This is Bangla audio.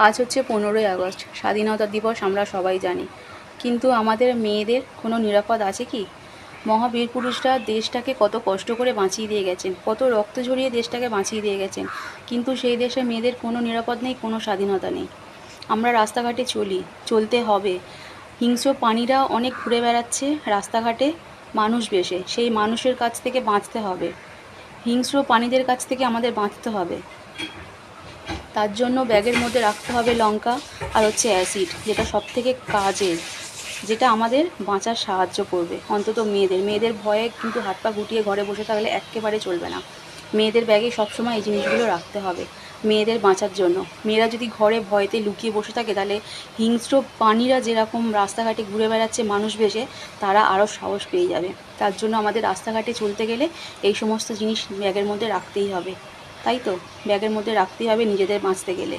আজ হচ্ছে 15ই আগস্ট, স্বাধীনতা দিবস আমরা সবাই জানি। কিন্তু আমাদের মেয়েদের কোনো নিরাপদ আছে কি? মহাবীর পুরুষরা দেশটাকে কত কষ্ট করে বাঁচিয়ে দিয়ে গেছেন, কত রক্ত ঝরিয়ে দেশটাকে বাঁচিয়ে দিয়ে গেছেন, কিন্তু সেই দেশে মেয়েদের কোনো নিরাপদ নেই, কোনো স্বাধীনতা নেই। আমরা রাস্তাঘাটে চলি, চলতে হবে। হিংস্র প্রাণীরা অনেক ঘুরে বেড়াচ্ছে রাস্তাঘাটে মানুষ বেশে, সেই মানুষের কাছ থেকে বাঁচতে হবে। হিংস্র প্রাণীদের কাছ থেকে আমাদের বাঁচতে হবে। তার জন্য ব্যাগের মধ্যে রাখতে হবে লঙ্কা আর হচ্ছে অ্যাসিড, যেটা সবথেকে কাজের, যেটা আমাদের বাঁচার সাহায্য করবে। অন্তত মেয়েদের ভয়ে কিন্তু হাত পা গুটিয়ে ঘরে বসে থাকলে একেবারে চলবে না। মেয়েদের ব্যাগে সবসময় এই জিনিসগুলো রাখতে হবে মেয়েদের বাঁচার জন্য। মেয়েরা যদি ঘরে ভয়েতে লুকিয়ে বসে থাকে, তাহলে হিংস্র প্রাণীরা যেরকম রাস্তাঘাটে ঘুরে বেড়াচ্ছে মানুষ বেশে, তারা আরও সাহস পেয়ে যাবে। তার জন্য আমাদের রাস্তাঘাটে চলতে গেলে এই সমস্ত জিনিস ব্যাগের মধ্যে রাখতেই হবে। তাই তো, ব্যাগের মধ্যে রাখতেই হবে নিজেদের বাঁচতে গেলে।